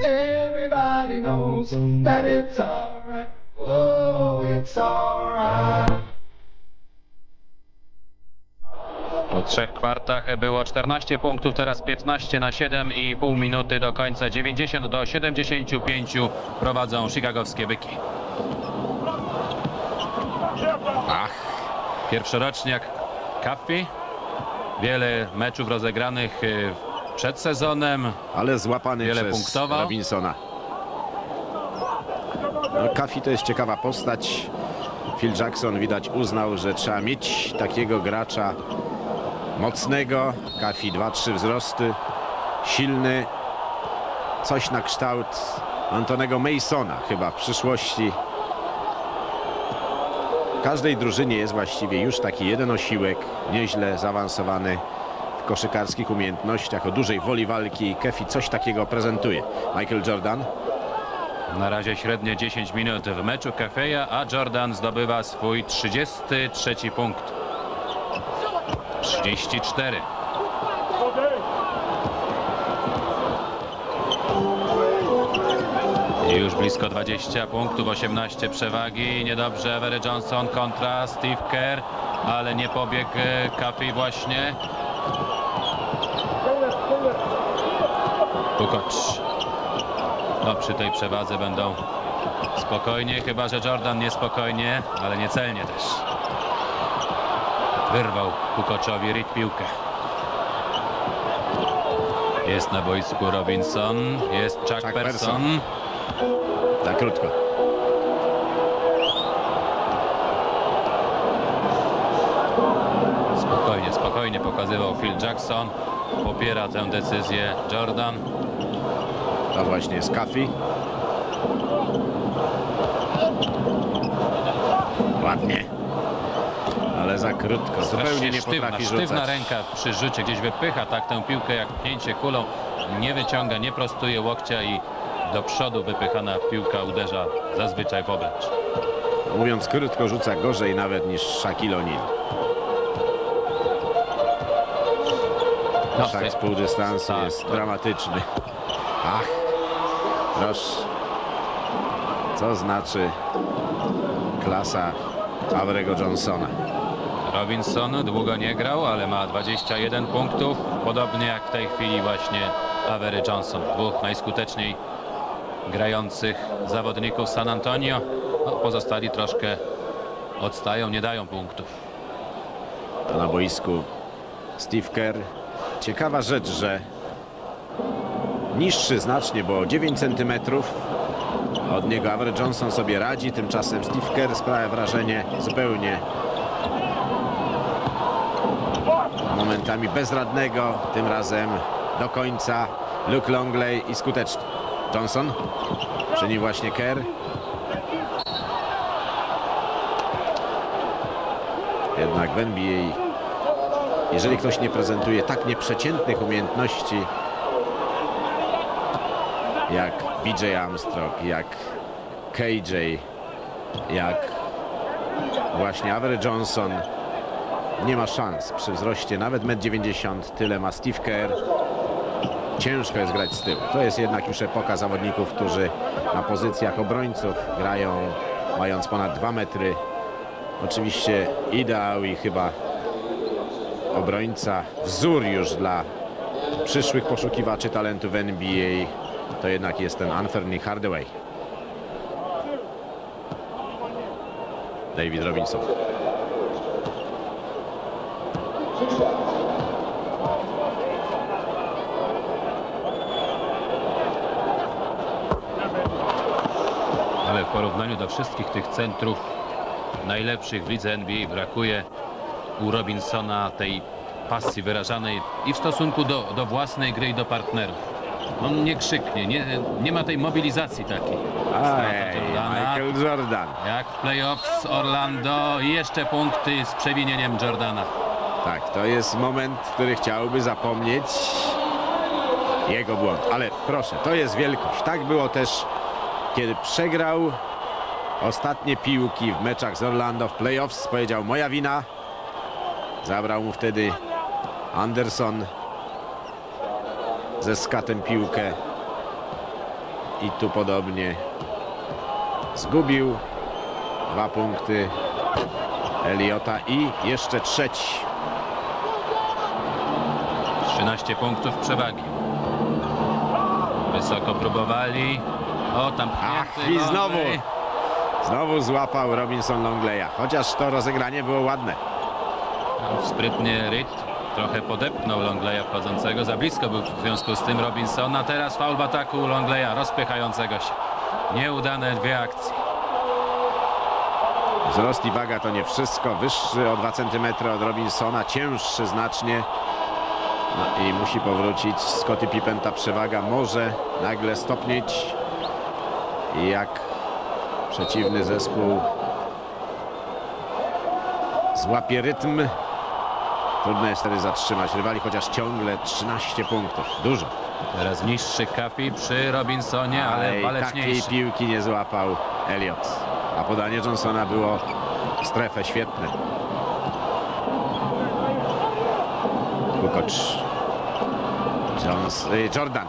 Everybody knows that it's alright. Oh, it's alright. Po 3 kwartach było 14 punktów, teraz 15 na 7,5 minuty do końca. 90-75 prowadzą chicagowskie Byki. Ach, Pierwszoroczniak Caffey. Wiele meczów rozegranych przed sezonem. Ale złapany Wiele przez punktował. Robinsona. No, Caffey to jest ciekawa postać. Phil Jackson widać uznał, że trzeba mieć takiego gracza mocnego. Caffey 2-3 wzrosty, silny, coś na kształt Antonego Masona chyba w przyszłości. W każdej drużynie jest właściwie już taki jeden osiłek, nieźle zaawansowany w koszykarskich umiejętnościach, o dużej woli walki. Caffey coś takiego prezentuje. Michael Jordan. Na razie średnie 10 minut w meczu Caffeya, a Jordan zdobywa swój 33 punkt. 34. I już blisko 20 punktów, 18 przewagi. Niedobrze Avery Johnson kontra Steve Kerr, ale nie pobiegł Caffey właśnie. Kukoc. No, przy tej przewadze będą spokojnie, chyba że Jordan niespokojnie, ale niecelnie też. Wyrwał Kukoczowi Reed piłkę. Jest na boisku Robinson, jest Chuck Person. Za krótko. Spokojnie, spokojnie pokazywał Phil Jackson. Popiera tę decyzję Jordan. To właśnie jest Caffey. Ładnie. Ale za krótko. Zupełnie nie potrafi Sztywna rzucać. ręka przy rzucie, gdzieś wypycha tak tę piłkę jak pchnięcie kulą. Nie wyciąga, nie prostuje łokcia i do przodu wypychana piłka uderza zazwyczaj w obręcz. Mówiąc krótko, rzuca gorzej nawet niż Shaquille O'Neal. No, Shaq z pół dystansu tak, jest to- dramatyczny. Ach, proszę. Co znaczy klasa Avery'ego Johnsona? Robinson długo nie grał, ale ma 21 punktów. Podobnie jak w tej chwili właśnie Avery Johnson. Dwóch najskuteczniej grających zawodników San Antonio. No, pozostali troszkę odstają, nie dają punktów. To na boisku Steve Kerr. Ciekawa rzecz, że niższy znacznie, bo 9 cm od niego Avery Johnson sobie radzi. Tymczasem Steve Kerr sprawia wrażenie zupełnie momentami bezradnego. Tym razem do końca Luke Longley i skuteczny. Johnson, przy nim właśnie Kerr. Jednak w NBA, jeżeli ktoś nie prezentuje tak nieprzeciętnych umiejętności jak BJ Armstrong, jak KJ, jak właśnie Avery Johnson, nie ma szans przy wzroście nawet 1,90 m. Tyle ma Steve Kerr. Ciężko jest grać z tyłu. To jest jednak już epoka zawodników, którzy na pozycjach obrońców grają mając ponad 2 metry. Oczywiście ideał i chyba obrońca, wzór już dla przyszłych poszukiwaczy talentu w NBA, to jednak jest ten Anthony Hardaway. David Robinson. Ale w porównaniu do wszystkich tych centrów najlepszych w lidze NBA brakuje u Robinsona tej pasji wyrażanej i w stosunku do własnej gry i do partnerów. On nie krzyknie, nie ma tej mobilizacji takiej. Strata Ej, Jordana, Michael Jordan. jak w playoffs Orlando i jeszcze punkty z przewinieniem Jordana. Tak, to jest moment, który chciałby zapomnieć. Jego błąd. Ale proszę, to jest wielkość. Tak było też, kiedy przegrał ostatnie piłki w meczach z Orlando w playoffs. Powiedział, moja wina. Zabrał mu wtedy Anderson ze skatem piłkę. I tu podobnie zgubił 2 punkty Eliota i jeszcze trzeci. 13 punktów przewagi. Wysoko próbowali. O, tam pchnięty i znowu. Longley. Znowu złapał Robinson Longleya. Chociaż to rozegranie było ładne. Sprytnie Reed trochę podepnął Longleya wchodzącego. Za blisko był w związku z tym Robinsona. Teraz faul w ataku Longleya rozpychającego się. Nieudane dwie akcje. Wzrost i waga to nie wszystko. Wyższy o 2 cm od Robinsona, cięższy znacznie. No i musi powrócić. Scottie Pippen, ta przewaga może nagle stopnieć. I jak przeciwny zespół złapie rytm, trudno jest wtedy zatrzymać rywali, chociaż ciągle 13 punktów. Dużo. Teraz niższy Caffey przy Robinsonie, ale Takiej waleczniejszy. piłki nie złapał Elliott. A podanie Johnsona było w strefę świetne. Kukoc. Jordan.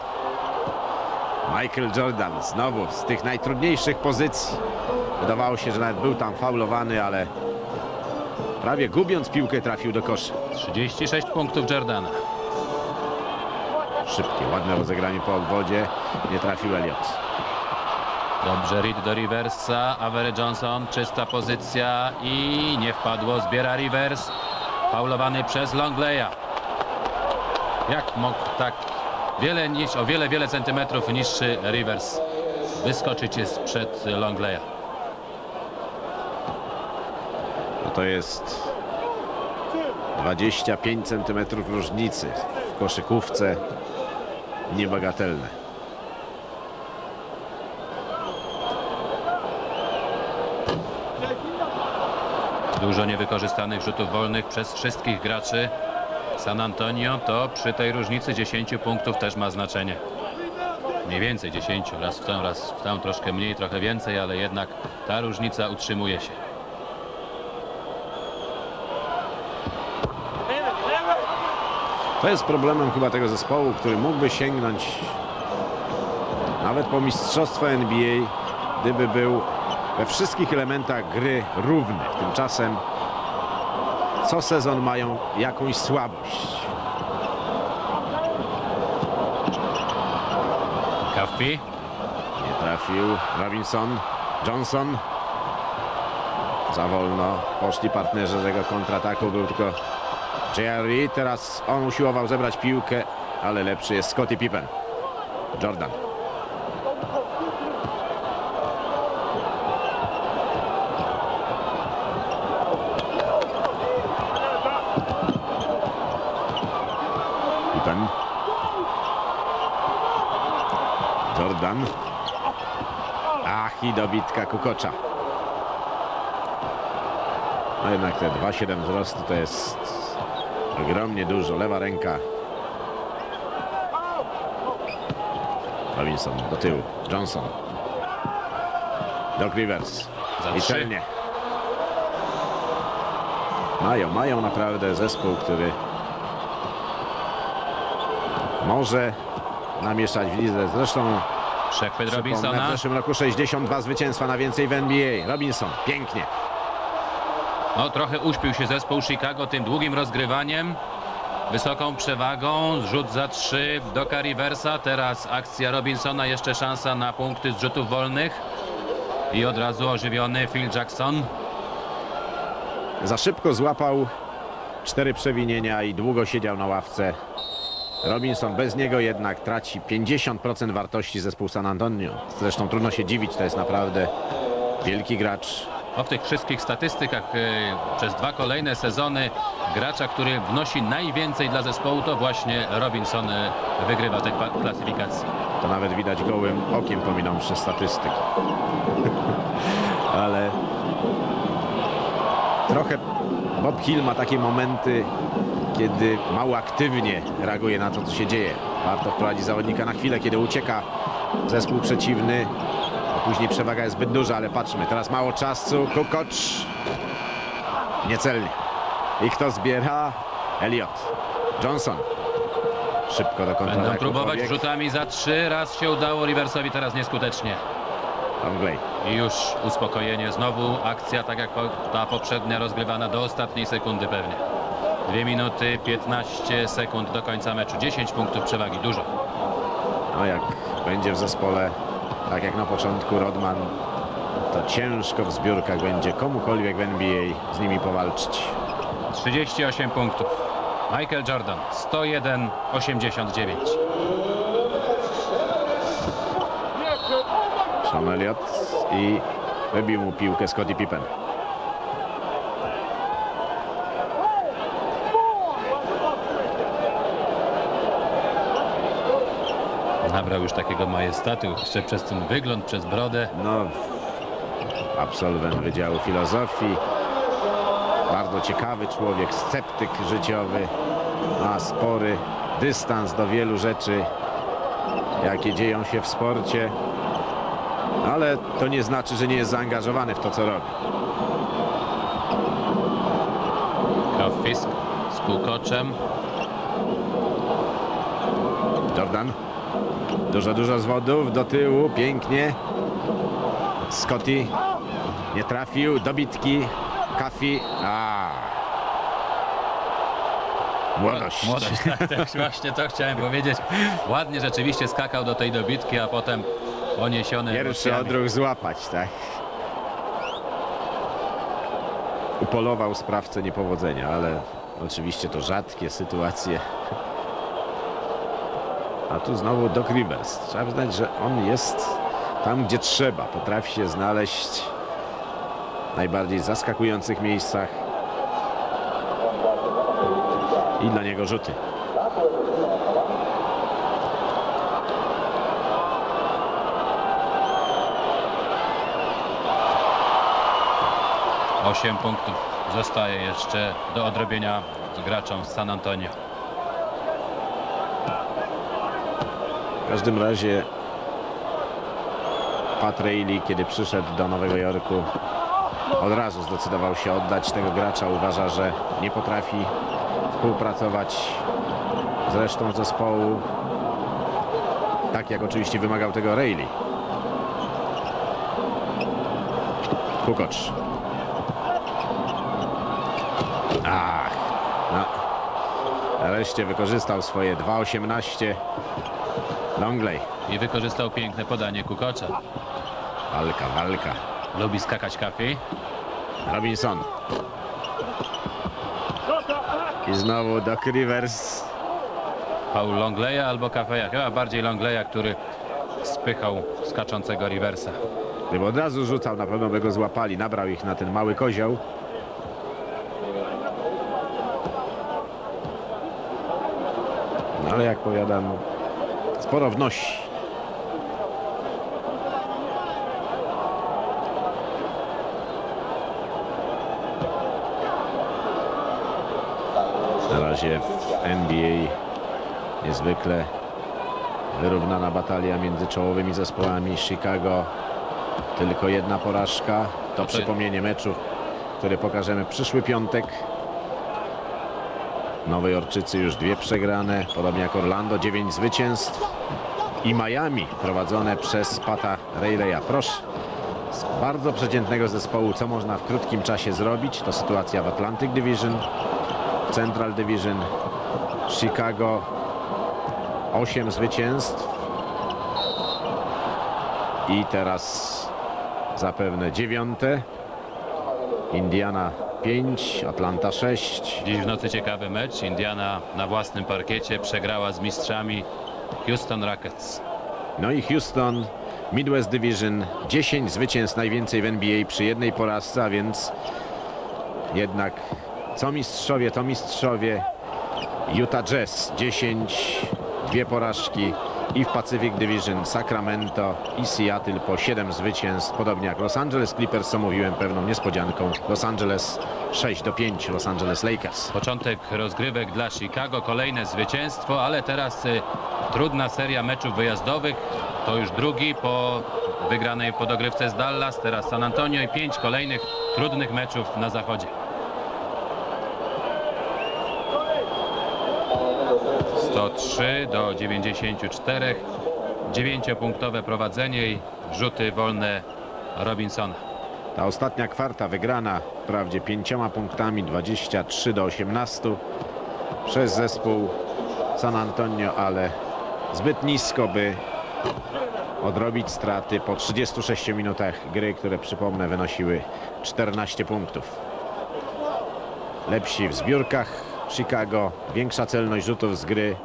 Michael Jordan znowu z tych najtrudniejszych pozycji. Wydawało się, że nawet był tam faulowany, ale prawie gubiąc piłkę trafił do kosza. 36 punktów Jordana. Szybkie, ładne rozegranie po obwodzie. Nie trafił Elliott. Dobrze, Reed do Riversa, Avery Johnson, czysta pozycja i nie wpadło, zbiera Rivers, faulowany przez Longleya. Jak mógł tak o wiele centymetrów niższy Rivers wyskoczyć sprzed Longleya? No to jest 25 cm różnicy w koszykówce. Niebagatelne. Dużo niewykorzystanych rzutów wolnych przez wszystkich graczy San Antonio. To przy tej różnicy 10 punktów też ma znaczenie. Mniej więcej 10. Raz w tą troszkę mniej, trochę więcej, ale jednak ta różnica utrzymuje się. To jest problemem chyba tego zespołu, który mógłby sięgnąć nawet po mistrzostwo NBA, gdyby był we wszystkich elementach gry równy. Tymczasem co sezon mają jakąś słabość. Caffey. Nie trafił Robinson. Johnson. Za wolno poszli partnerzy tego kontrataku. Był tylko Jerry. Teraz on usiłował zebrać piłkę, ale lepszy jest Scottie Pippen. Jordan. Pippen. Jordan. Ach, i dobitka Kukocza. No jednak te 2,7 wzrostu to jest ogromnie dużo. Lewa ręka. Robinson do tyłu. Johnson. Doc Rivers. Za I 3. celnie. Mają naprawdę zespół, który może namieszać w lidze. Zresztą Przechwyt przypomnę, Robinsona. w zeszłym roku 62 zwycięstwa na więcej w NBA. Robinson, pięknie. No, trochę uśpił się zespół Chicago tym długim rozgrywaniem. Wysoką przewagą. Rzut za 3 Doca Riversa. Teraz akcja Robinsona. Jeszcze szansa na punkty z rzutów wolnych. I od razu ożywiony Phil Jackson. Za szybko złapał 4 przewinienia i długo siedział na ławce. Robinson bez niego jednak traci 50% wartości zespół San Antonio. Zresztą trudno się dziwić, to jest naprawdę wielki gracz. W tych wszystkich statystykach przez 2 kolejne sezony gracza, który wnosi najwięcej dla zespołu, to właśnie Robinson wygrywa tę klasyfikację. To nawet widać gołym okiem, pominąwszy statystyki. Ale trochę Bob Hill ma takie momenty, kiedy mało aktywnie reaguje na to, co się dzieje. Warto wprowadzić zawodnika na chwilę, kiedy ucieka zespół przeciwny. A później przewaga jest zbyt duża, ale patrzmy, teraz mało czasu. Kukoc. Niecelnie. I kto zbiera? Elliott. Johnson. Szybko do kontrataku. Będą próbować pobiegł. rzutami za 3. Raz się udało Riversowi, teraz nieskutecznie. Longley. I już uspokojenie. Znowu akcja, tak jak ta poprzednia, rozgrywana do ostatniej sekundy pewnie. 2 minuty 15 sekund do końca meczu. 10 punktów przewagi. Dużo. No jak będzie w zespole, tak jak na początku Rodman, to ciężko w zbiórkach będzie komukolwiek w NBA z nimi powalczyć. 38 punktów. Michael Jordan 101,89. Sean Elliott i wybił mu piłkę Scottie Pippen. Nabrał już takiego majestatu, jeszcze przez ten wygląd, przez brodę. No, absolwent Wydziału Filozofii. Bardzo ciekawy człowiek, sceptyk życiowy. Ma spory dystans do wielu rzeczy, jakie dzieją się w sporcie. Ale to nie znaczy, że nie jest zaangażowany w to, co robi. Fisk z Kukoczem. Jordan. Dużo zwodów do tyłu. Pięknie. Scottie nie trafił. Dobitki. Kafi. Młodość. Młodość, tak, właśnie to chciałem powiedzieć. Ładnie rzeczywiście skakał do tej dobitki, a potem poniesiony Pierwszy emocjami. odruch złapać, tak? Upolował sprawcę niepowodzenia, ale oczywiście to rzadkie sytuacje. A tu znowu Doc Rivers. Trzeba przyznać, że on jest tam, gdzie trzeba. Potrafi się znaleźć w najbardziej zaskakujących miejscach. I dla niego rzuty. Osiem punktów zostaje jeszcze do odrobienia z graczom z San Antonio. W każdym razie Pat Riley, kiedy przyszedł do Nowego Jorku, od razu zdecydował się oddać tego gracza. Uważa, że nie potrafi współpracować z resztą zespołu, tak jak oczywiście wymagał tego Riley. Kukoc. No. Nareszcie wykorzystał swoje 2,18 Longley. I wykorzystał piękne podanie Kukocza. Walka. Lubi skakać Kafi. Robinson. I znowu Doc Rivers. Paul Longleya albo Kafeja. Chyba bardziej Longleya, który spychał skaczącego Riversa. Gdyby od razu rzucał, na pewno by go złapali. Nabrał ich na ten mały kozioł. No ale jak powiadam, sporo wnosi. Na razie w NBA niezwykle wyrównana batalia między czołowymi zespołami. Chicago tylko jedna porażka. To przypomnienie meczu, który pokażemy przyszły piątek. Nowojorczycy już 2 przegrane, podobnie jak Orlando, 9 zwycięstw. I Miami prowadzone przez Pata Rileya. Proszę, z bardzo przeciętnego zespołu, co można w krótkim czasie zrobić. To sytuacja w Atlantic Division, Central Division. Chicago 8 zwycięstw. I teraz zapewne 9. Indiana 5, Atlanta 6. Dziś w nocy ciekawy mecz. Indiana na własnym parkiecie przegrała z mistrzami Houston Rockets. No i Houston, Midwest Division, 10 zwycięstw, najwięcej w NBA przy jednej porażce, a więc jednak co mistrzowie, to mistrzowie. Utah Jazz 10, 2 porażki. I w Pacific Division Sacramento i Seattle po 7 zwycięstw, podobnie jak Los Angeles Clippers, co mówiłem, pewną niespodzianką. Los Angeles 6-5, Los Angeles Lakers. Początek rozgrywek dla Chicago, kolejne zwycięstwo, ale teraz trudna seria meczów wyjazdowych. To już drugi po wygranej po dogrywce z Dallas, teraz San Antonio i 5 kolejnych trudnych meczów na zachodzie. 103-94, 9-punktowe prowadzenie i rzuty wolne Robinsona. Ta ostatnia kwarta wygrana wprawdzie 5 punktami, 23-18 przez zespół San Antonio, ale zbyt nisko, by odrobić straty po 36 minutach gry, które, przypomnę, wynosiły 14 punktów. lepsi w zbiórkach. Chicago, większa celność rzutów z gry,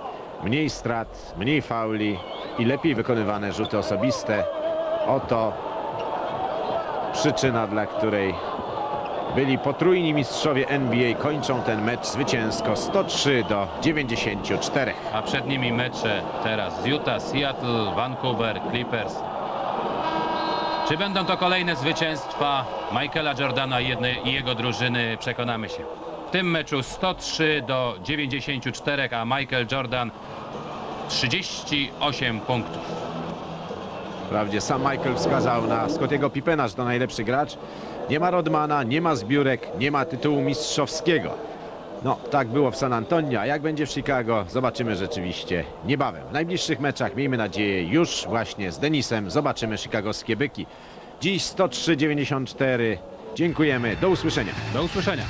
mniej strat, mniej fauli i lepiej wykonywane rzuty osobiste. Oto przyczyna, dla której byli potrójni mistrzowie NBA kończą ten mecz zwycięsko 103-94. A przed nimi mecze teraz z Utah, Seattle, Vancouver, Clippers. Czy będą to kolejne zwycięstwa Michaela Jordana i jego drużyny? Przekonamy się. W tym meczu 103-94, a Michael Jordan 38 punktów. Wprawdzie sam Michael wskazał na Scottiego Pippena, że to najlepszy gracz. Nie ma Rodmana, nie ma zbiórek, nie ma tytułu mistrzowskiego. No, tak było w San Antonio, a jak będzie w Chicago, zobaczymy rzeczywiście niebawem. W najbliższych meczach, miejmy nadzieję, już właśnie z Denisem zobaczymy chicagowskie byki. Dziś 103-94. Dziękujemy, do usłyszenia. Do usłyszenia.